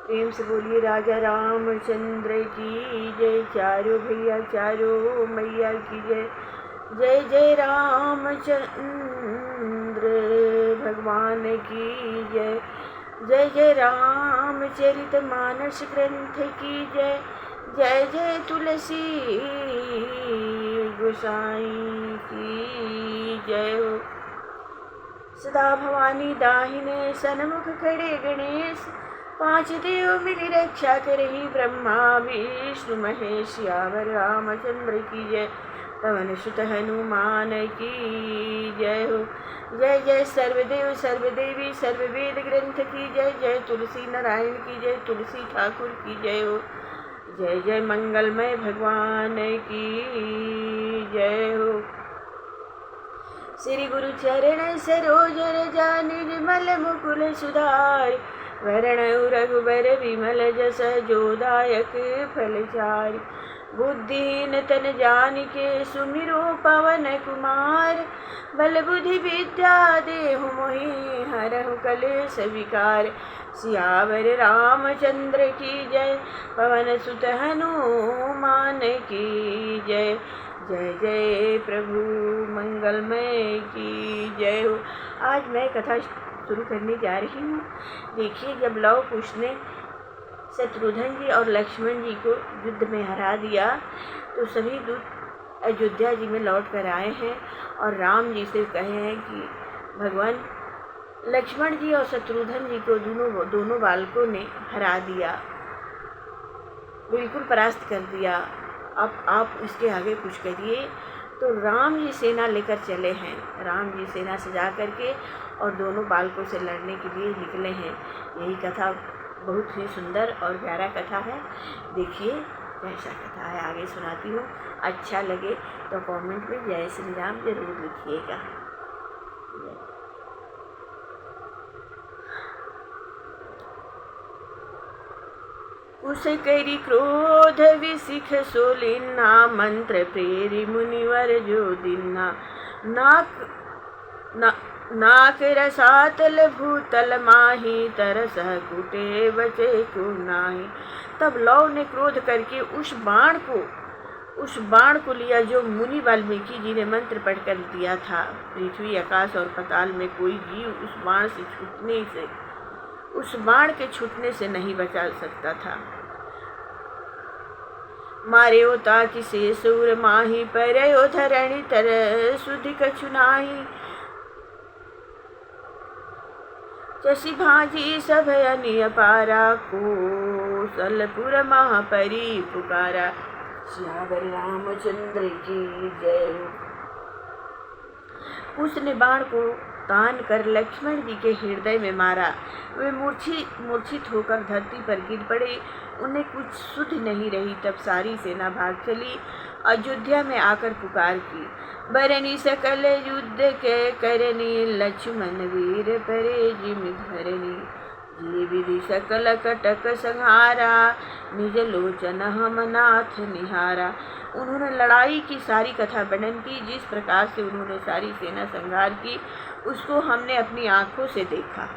प्रेम से बोलिए राजा रामचंद्र की जय। चारों भैया चारों मैया की जय। जय जय रामचंद्र भगवान की जय। जय जय रामचरित मानस ग्रंथ की जय। जय जय तुलसी गोसाई की जय हो। सदा भवानी दाहिने सन्मुख खड़े गणेश, पांच देव मिली रक्षा करही ब्रह्मा विष्णु महेश। सियावर रामचंद्र की जय। पवन सुत हनुमान की जय हो। जय जय सर्वदेव सर्वदेवी सर्ववेद ग्रंथ की जय। जय तुलसी नारायण की जय। तुलसी ठाकुर की जय हो। जय जय मंगलमय भगवान की जय हो। श्री गुरु चरण सरोज रज निर्मल मुकुल सुधार, वरण रघुबर विमल जस जोदायक फलचारि। बुद्धिहीन तन जानिके सुमिरो पवन कुमार, बल बुद्धि विद्या देहु मोहि हरहु कलेश विकार। सियावर रामचंद्र की जय। पवन सुत हनुमान की जय। जय जय प्रभु मंगलमय की जय हो। आज मैं कथा शुरू करने जा रही हूँ। देखिए, जब लव कुश ने शत्रुघ्न जी और लक्ष्मण जी को युद्ध में हरा दिया तो सभी दूत अयोध्या जी में लौट कर आए हैं और राम जी से कहे हैं कि भगवान लक्ष्मण जी और शत्रुघ्न जी को दोनों बालकों ने हरा दिया, बिल्कुल परास्त कर दिया। अब आप इसके आगे कुछ करिए। तो राम जी सेना लेकर चले हैं। राम जी सेना सजा करके और दोनों बालकों से लड़ने के लिए निकले हैं। यही कथा बहुत ही सुंदर और प्यारा कथा है। देखिए कैसा कथा है, आगे सुनाती हूँ। अच्छा लगे तो कमेंट में जय श्री राम जरूर लिखिएगा। कुश करी क्रोध विशिख सोलिन्ना, मंत्र प्रेरी मुनिवर जो दिन्ना। नाक रसातल भूतल माही, तरसह कुटे बचे को नाही। तब लव ने क्रोध करके उस बाण को लिया जो मुनि वाल्मीकि जी ने मंत्र पढ़कर दिया था। पृथ्वी आकाश और पाताल में कोई जीव उस बाण के छूटने से नहीं बचा सकता था। मारे होता कि से सूर माही, परयो धरणि तर सुधि कछु नाही। चसी भाजी सब अनिय पारा, कौशलपुर महापरी पुकारा। सियावर रामचंद्र की जय। उसने बाण को तान कर लक्ष्मण जी के हृदय में मारा। वे मूर्छित होकर धरती पर गिर पड़े। उन्हें कुछ सुध नहीं रही। तब सारी सेना भाग चली। अयोध्या में आकर पुकार की, बरनी सकल युद्ध के करनी, लक्ष्मण वीर परे जिम धरनी। जी विधि सकल कटक संहारा, निज लोचन हम नाथ निहारा। उन्होंने लड़ाई की सारी कथा वर्णन की। जिस प्रकार से उन्होंने सारी सेना संहार की उसको हमने अपनी आंखों से देखा।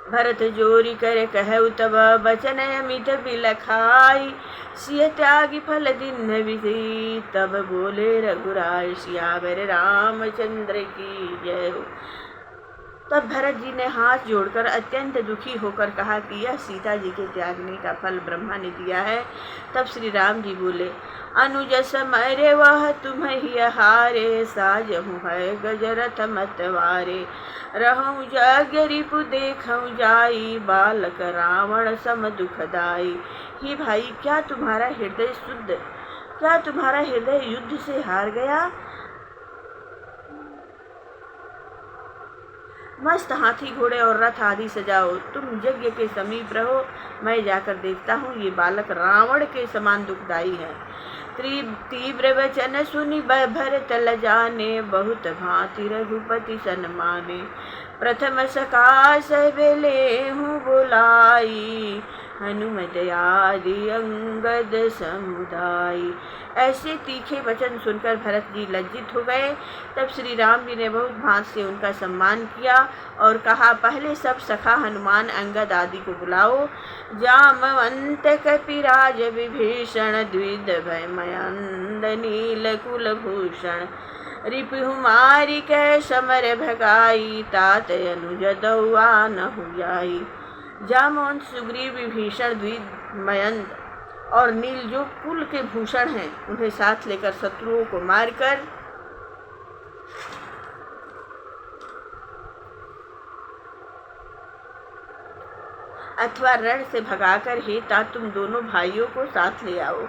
भरत जोरी कर कहु तब, बचन अमित बिलखाई। सिय त्यागी फल दिन विधि, तब बोले रघुराय। सियावर रामचंद्र की जय हो। तब भरत जी ने हाथ जोड़कर अत्यंत दुखी होकर कहा कि यह सीता जी के त्यागने का फल ब्रह्मा ने दिया है। तब श्री राम जी बोले, अनुज समरे वह तुम ही हारे, साजहु है गजरथ मतवारे। रहूं जग रिपु देखूं जाई, बालक रावण सम दुखदाई। ही भाई, क्या तुम्हारा हृदय युद्ध से हार गया? मस्त हाथी घोड़े और रथ आदि सजाओ। तुम यज्ञ के समीप रहो, मैं जाकर देखता हूँ। ये बालक रावण के समान दुखदाई है। तीव्र वचन सुनि भरत लजाने, बहुत भांति रघुपति सन्माने। प्रथम सकाश बेले हूँ बुलाई, हनुमत आदि अंगद समुदाय। ऐसे तीखे वचन सुनकर भरत जी लज्जित हो गए। तब श्री राम जी ने बहुत भांति से उनका सम्मान किया और कहा, पहले सब सखा हनुमान अंगद आदि को बुलाओ। जामवंत कपिराज विभीषण द्विद भय मयंद नील कुलभूषण। रिपु मारि कै समर भगाई तात अनुज दौआ नहु जाई। जामवंत सुग्रीव विभीषण द्विद मयंद और नील जो कुल के भूषण हैं उन्हें साथ लेकर शत्रुओं को मारकर अथवा रण से भगाकर हे तात तुम दोनों भाइयों को साथ ले आओ।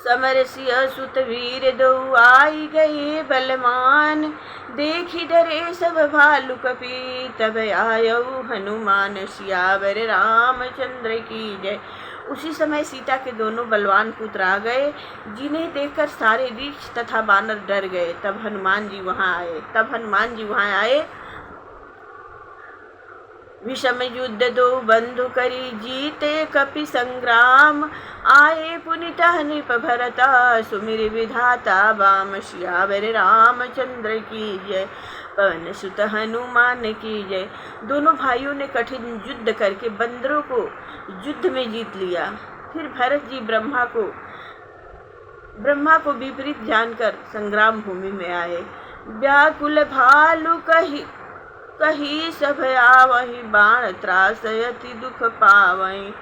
समर सिय सुत वीर दो आई गए बलवान। देखी डरे सब भालु कपि तब आयऊ हनुमान। सियावर रामचंद्र की जय। उसी समय सीता के दोनों बलवान पुत्र आ गए, जिन्हें देखकर सारे रीछ तथा बानर डर गए। तब हनुमान जी वहां आए। विषम युद्ध दो बंधु करी जीते कपि संग्राम। आए पुनित नृप भरता सुमिर विधाता बाम। सियावर रामचंद्र की जय। पवन सुत हनुमान की जय। दोनों भाइयों ने कठिन युद्ध करके बंदरों को युद्ध में जीत लिया। फिर भरत जी ब्रह्मा को विपरीत जानकर संग्राम भूमि में आए। व्याकुल भालु कही सब आवहि बाण त्रासयति दुख पावहि।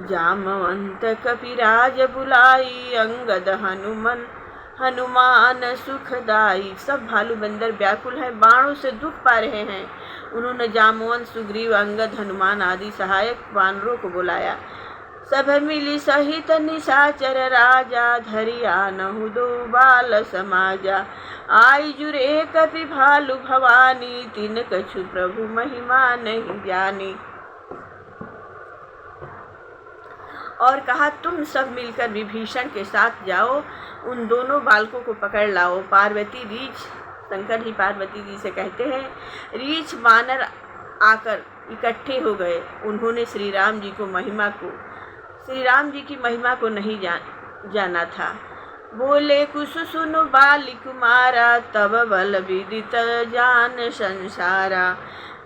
जामवंत कपिराज बुलाई अंगद हनुमान सुखदाई। सब भालू बंदर व्याकुल हैं, बाणों से दुख पा रहे हैं। उन्होंने जामवंत सुग्रीव अंगद हनुमान आदि सहायक वानरों को बुलाया। सब मिली सहित निशाचर राजा धरिया नहु दो बाल समाजा। आई जुरे कपि भालु भवानी तिन कछु प्रभु महिमा नहीं जानी। और कहा, तुम सब मिलकर विभीषण के साथ जाओ, उन दोनों बालकों को पकड़ लाओ। पार्वती रीछ, शंकर जी पार्वती जी से कहते हैं, रीछ बानर आकर इकट्ठे हो गए। उन्होंने श्री राम जी की महिमा को नहीं जाना था। बोले कुछ सुनो बाली कुमारा तब बल विदित जान संसारा।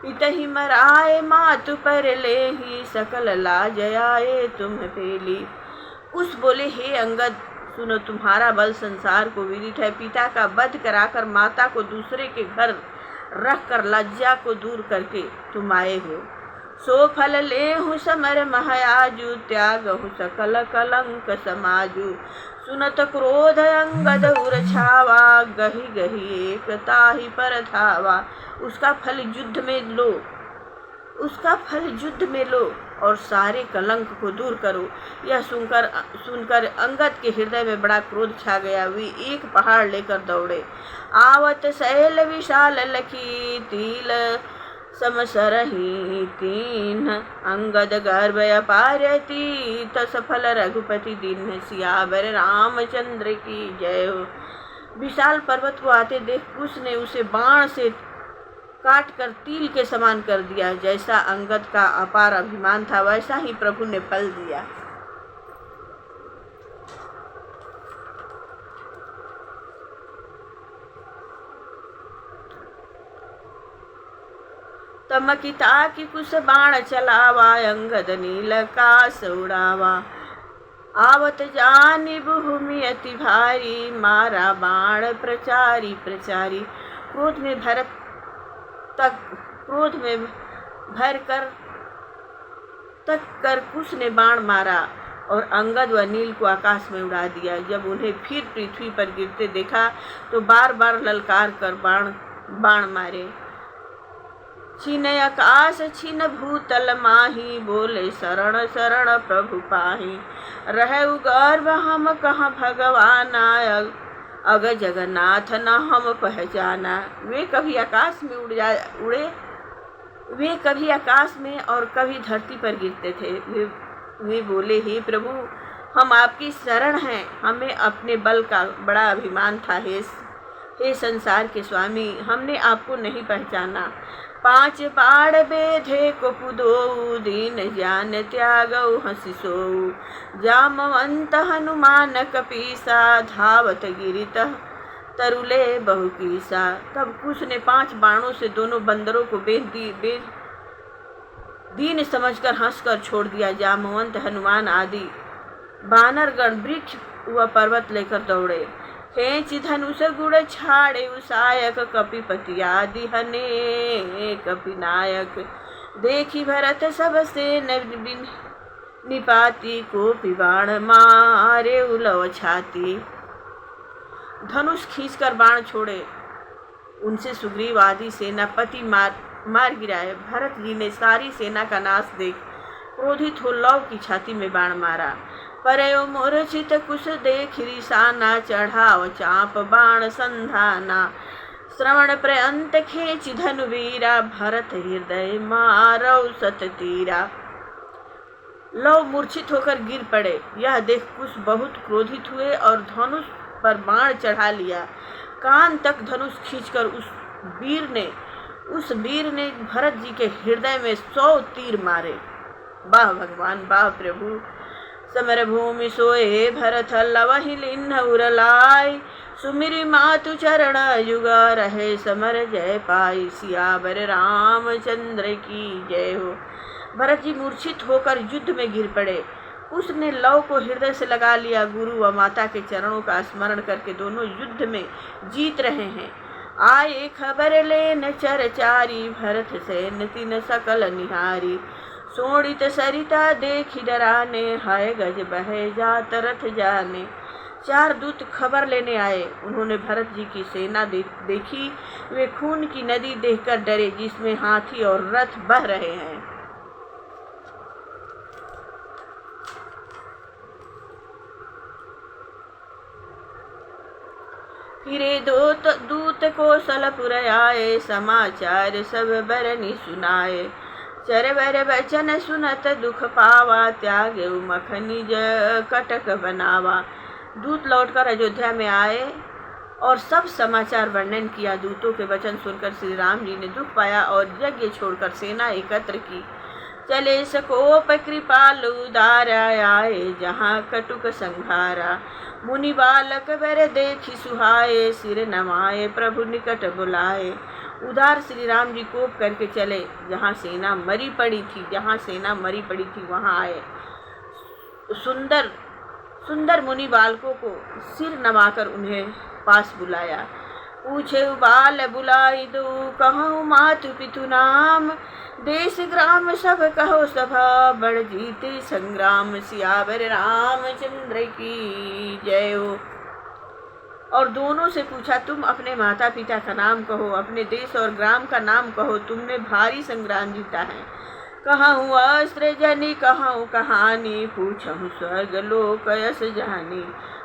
पितहि मराए मातु पर लेहि सकल लाज आए तुम पेली। उस बोले, हे अंगद सुनो, तुम्हारा बल संसार को विदित है। पिता का वध कराकर माता को दूसरे के घर रख कर लज्जा को दूर करके तुम आए हो। सो फल लेहु समर महयाजु त्यागहु सकल कलंक समाजु। सुनत क्रोध अंगद उर छावा गही गही एक ताहि पर धावा। उसका फल युद्ध में लो और सारे कलंक को दूर करो। यह सुनकर अंगद के हृदय में बड़ा क्रोध छा गया। वे एक पहाड़ लेकर दौड़े। आवत शैल विशाल लखी तिल समसरहि तीन। अंगद गर्भ अपारती तस फल रघुपति दीन। सियावर रामचंद्र की जय हो। विशाल पर्वत को आते देख कुश ने उसे बाण से काट कर तिल के समान कर दिया। जैसा अंगद का अपार अभिमान था, वैसा ही प्रभु ने फल दिया। तमकिता की कुश बाण चलावा अंगद नील कास उड़ावा। आवत जानी भूमि अति भारी मारा बाण प्रचारी प्रचारी। क्रोध में भर कर कुश ने बाण मारा और अंगद व नील को आकाश में उड़ा दिया। जब उन्हें फिर पृथ्वी पर गिरते देखा तो बार बार ललकार कर बाण मारे। छिन आकाश छिन भूतल माही बोले शरण शरण प्रभु पाही। रहु गर्भ हम कहाँ भगवाना अग जगन्नाथ न हम पहचाना। वे कभी आकाश में और कभी धरती पर गिरते थे। वे बोले, हे प्रभु हम आपकी शरण हैं। हमें अपने बल का बड़ा अभिमान था। हे संसार के स्वामी, हमने आपको नहीं पहचाना। 5 बाण बेधे कुपुदो, दीन ज्ञान त्यागौ हंसि सोऊ। जामवंत हनुमान कपीसा, धावत गिरितः तरुले बहु कीसा। तब कुश ने 5 बाणों से दोनों बंदरों को दीन समझकर हंसकर छोड़ दिया। जामवंत हनुमान आदि बानरगण वृक्ष व पर्वत लेकर दौड़े। खेच धनुष गुड़ छाड़े उसायक, कपिपति आदि हने कपिनायक। देखी भरत सब सेन निपाती, को बाण मारे उलव छाती। धनुष खींचकर बाण छोड़े, उनसे सुग्रीव आदि सेनापति मार गिराए। भरत जी ने सारी सेना का नाश देख क्रोधित हो लव की छाती में बाण मारा। परयो मूर्छित कुश देख रिसाना, चढ़ाव चाप बाण संधाना। श्रवण पर्यंत खेचि धनु वीरा, भरत हृदय मारौ सत तीरा। लव मूर्छित होकर गिर पड़े। यह देख कुश बहुत क्रोधित हुए और धनुष पर बाण चढ़ा लिया। कान तक धनुष खींचकर उस वीर ने भरत जी के हृदय में 100 तीर मारे। वाह भगवान, वाह प्रभु। समर भूमि सोए भरत, लवहि लिन्ह उरलाय। सुमिरि मातु चरण युग, रहे समर जय पाई। सियावर रामचंद्र की जय हो। भरत जी मूर्छित होकर युद्ध में गिर पड़े। उसने लव को हृदय से लगा लिया। गुरु व माता के चरणों का स्मरण करके दोनों युद्ध में जीत रहे हैं। आए खबर लेन चरचारी, भरत सैन तिन सकल निहारी। सोड़ित सरिता देखी डराने, हाय गज बहे जात रथ जाने। 4 दूत खबर लेने आए। उन्होंने भरत जी की सेना देखी। वे खून की नदी देखकर डरे, जिसमें हाथी और रथ बह रहे हैं। फिरे दूत कौशलपुर आए, समाचार सब बरनी सुनाए। चरवर वचन सुनत दुख पावा, त्यागे मखनिज कटक बनावा। दूत लौटकर अयोध्या में आए और सब समाचार वर्णन किया। दूतों के वचन सुनकर श्री राम जी ने दुख पाया और यज्ञ छोड़कर सेना एकत्र की। चले सकोप कृपालु उदारा, आए जहाँ कटुक संहारा। मुनि बालक वर देखी सुहाए, सिर नमाए प्रभु निकट बुलाए। उदार श्री राम जी कोप करके चले। जहाँ सेना मरी पड़ी थी वहाँ आए। सुंदर मुनि बालकों को सिर नवाकर उन्हें पास बुलाया। पूछे बाल बुलाई दो, कहूँ मातु पितु नाम। देश ग्राम सब कहो सभा, बढ़ जीते संग्राम। सियावर रामचंद्र की जय हो। और दोनों से पूछा, तुम अपने माता पिता का नाम कहो, अपने देश और ग्राम का नाम कहो। तुमने भारी संग्राम जीता है। कहूँ अस्त्र जनी, कहूँ कहानी। पूछूँ स्वर्ग लोक यस जानी।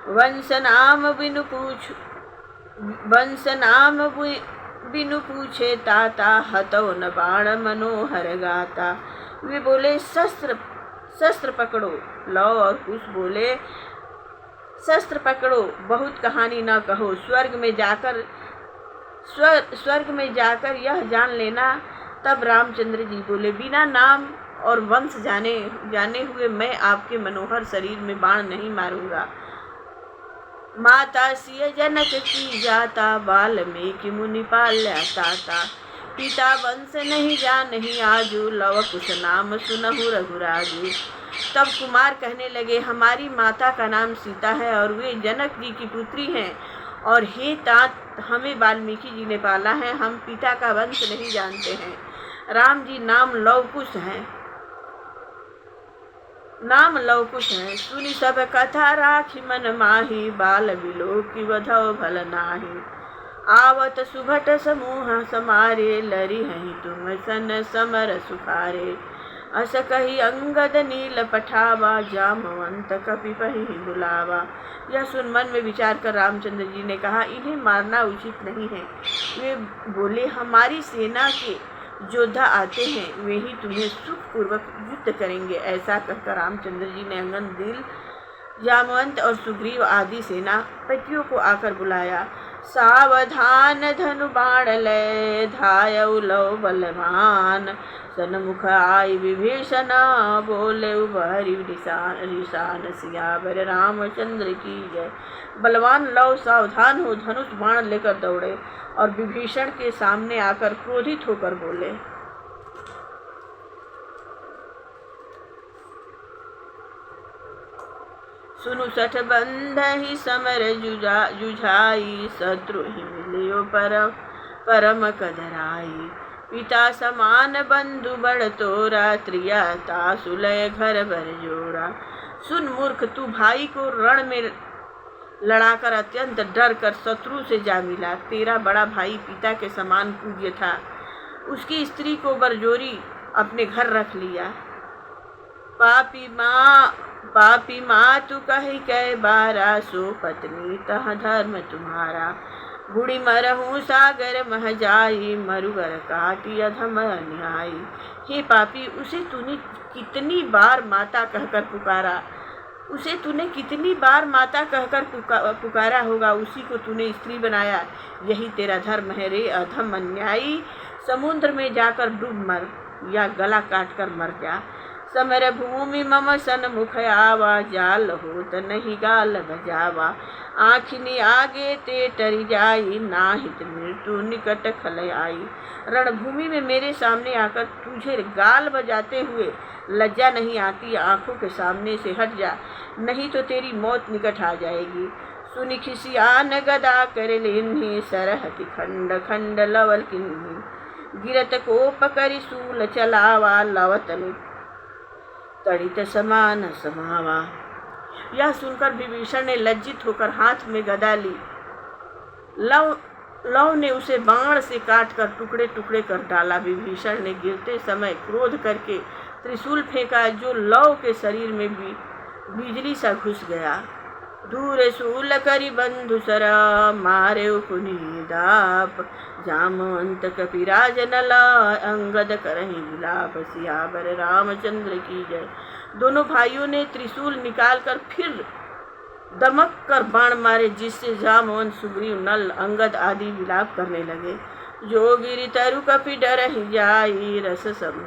वंश नाम बिनु पूछे ताता, हतो न बाण मनोहर गाता। वे बोले शस्त्र पकड़ो। लव और कुश बोले शस्त्र पकड़ो, बहुत कहानी न कहो। स्वर्ग में जाकर यह जान लेना। तब रामचंद्र जी बोले, बिना नाम और वंश जाने हुए मैं आपके मनोहर शरीर में बाण नहीं मारूंगा। माता सिय जनक की जाता, वाल्मीकि मुनि पाल्या ताता। पिता वंश नहीं जानहि आजू, लव कुश नाम सुनहु रघुराजू। तब कुमार कहने लगे, हमारी माता का नाम सीता है और वे जनक जी की पुत्री हैं। और हे तात, हमें वाल्मीकि जी ने पाला है, हम पिता का वंश नहीं जानते हैं। राम जी नाम लवकुश है। सुनी सब कथा राखी मन माही, बाल बिलो की वधव भल नाही। आवत सुभट समूह समारे, लरी हहीं तुम सन समर सुखारे। अस कही अंगद नील पठावा, जामवंत कपि पहि बुलावा। यह सुन मन में विचार कर रामचंद्र जी ने कहा, इन्हें मारना उचित नहीं है। वे बोले, हमारी सेना के योद्धा आते हैं, वे ही तुम्हें सुखपूर्वक युद्ध करेंगे। ऐसा कहकर रामचंद्र जी ने अंगद नील, जामवंत और सुग्रीव आदि सेनापतियों को आकर बुलाया। सावधान धनु बाण लय धायउ लव बलवान। सन्मुख आई विभीषण बोले उभरी निशान। सियावर रामचंद्र की जय। बलवान लव सावधान हो धनुष बाण लेकर दौड़े और विभीषण के सामने आकर क्रोधित होकर बोले, सुनु सठ बंध ही समर जुझाई। शत्रु ही मिलियो परम कदराई। पिता समान बंधु बड़ तोरा त्रिया तासुलय घर भर जोड़ा। सुन मूर्ख, तू भाई को रण में लड़ाकर अत्यंत डर कर शत्रु से जा मिला। तेरा बड़ा भाई पिता के समान पूज्य था, उसकी स्त्री को बरजोरी अपने घर रख लिया। पापी माँ तू कही कह बारा। सो पत्नी तह धर्म तुम्हारा। बुढ़ी मरहूँ सागर मह जाई। मरुगर काटी अधम अन्यायी। हे पापी, उसे तूने कितनी बार माता कहकर पुकारा। उसे तूने कितनी बार माता कहकर पुकारा होगा। उसी को तूने स्त्री बनाया। यही तेरा धर्म है रे अधम अन्यायी। समुद्र में जाकर डूब मर या गला काट कर मर जा। समर भूमि मम सन्मुख आवा। जाल होत नहीं गाल बजावा। आँखिनी आगे ते टरी जाई। नाहित मृत्यु निकट खल आई। रणभूमि में मेरे सामने आकर तुझे गाल बजाते हुए लज्जा नहीं आती। आंखों के सामने से हट जा, नहीं तो तेरी मौत निकट आ जाएगी। सुनि खिसियान गदा कर लेन्ही। सरहति खंड खंड लवल किन्ही। गिरत कोप करि सूल चलावा। लवतनु तड़ित समान समावा। यह सुनकर विभीषण ने लज्जित होकर हाथ में गदा ली। लव ने उसे बाण से काट कर टुकड़े टुकड़े कर डाला। विभीषण ने गिरते समय क्रोध करके त्रिशूल फेंका, जो लव के शरीर में भी बिजली सा घुस गया। दूर शूल करी बंधु सरा। मारे पुनीदाप। जामवंत कपिराज नला। अंगद करहि विलाप। सियावर रामचंद्र की जय। दोनों भाइयों ने त्रिशूल निकालकर फिर दमक कर बाण मारे, जिससे जामवंत, सुग्रीव, नल, अंगद आदि विलाप करने लगे। जो गिरि तरु कपि डरहि जाई। रस सम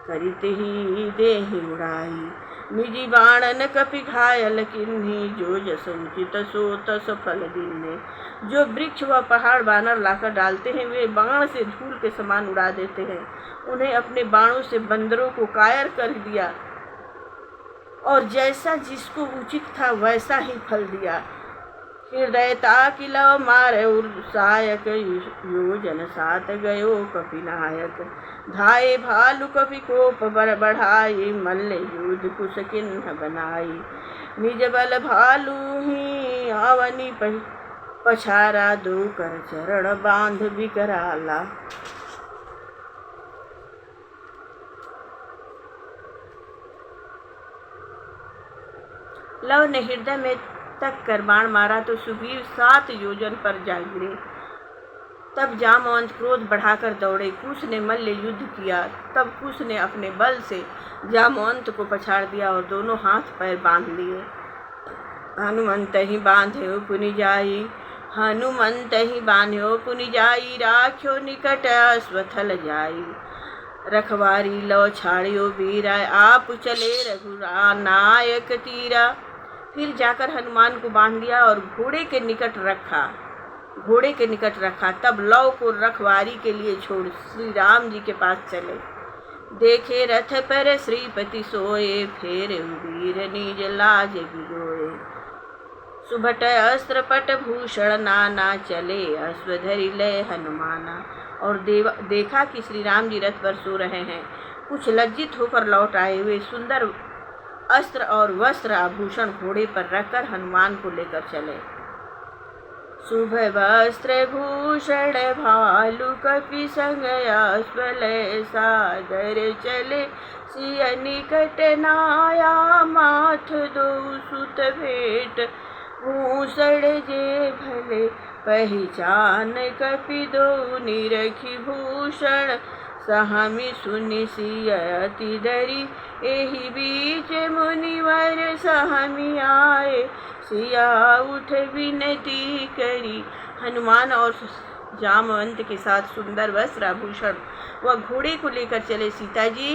करिते ही देहि उड़ाई। निजी बाणन कपि घायल किन्ही। जो जस उचित सो तस फल दीन्हे। जो वृक्ष व पहाड़ बानर लाकर डालते हैं, वे बाण से धूल के समान उड़ा देते हैं। उन्हें अपने बाणों से बंदरों को कायर कर दिया और जैसा जिसको उचित था वैसा ही फल दिया। हृदयता कि लव मारे सायक। योजन सात गयो कपिनायक। धाये भालु कपि कोप बढ़ाई। मल्ल युद्ध कुश किन्ह बनाई। निज बल भालु ही आवनी पछारा। दो कर चरण बांध बिकराला। लव ने हृदय में तक कर बाण मारा तो सुग्रीव 7 योजन पर जा गिरे। तब जामवंत क्रोध बढ़ाकर दौड़े। कुश ने मल्ल युद्ध किया। तब कुश ने अपने बल से जामवंत को पछाड़ दिया और दोनों हाथ पैर बांध लिए। हनुमंत ही बांध्यो पुनि जाई। हनुमंत ही बांध्यो पुनि जाई। राख्यो निकट अश्वत्थल जाई। रखवारी लव छाड़ियो बीरा। आप चले रघुरा नायक तीरा। फिर जाकर हनुमान को बांध दिया और घोड़े के निकट रखा। तब लव को रखवारी के लिए छोड़ श्री राम जी के पास चले। देखे रथ पर श्रीपति सोए। फेर वीर निज लाज बिगोए। सुभट अस्त्र पट भूषण नाना। चले अश्वधरि लय हनुमाना। और देखा कि श्री राम जी रथ पर सो रहे हैं। कुछ लज्जित होकर लौट आए हुए सुंदर अस्त्र और वस्त्र आभूषण घोड़े पर रखकर हनुमान को लेकर चले। शुभ वस्त्र भूषण भालु कपि संग अश्वलय सादर चले। सिय निकट नाया माथ दो सुत भेंट। भूषण जे भले पहचान कपि दो निरखी भूषण। सहमी सुनि सिय अति डरी। एहि बीच मुनिवर सहमी आए। सिया उठ विनती करी। हनुमान और जामवंत के साथ सुंदर वस्त्र आभूषण व घोड़े को लेकर चले सीता जी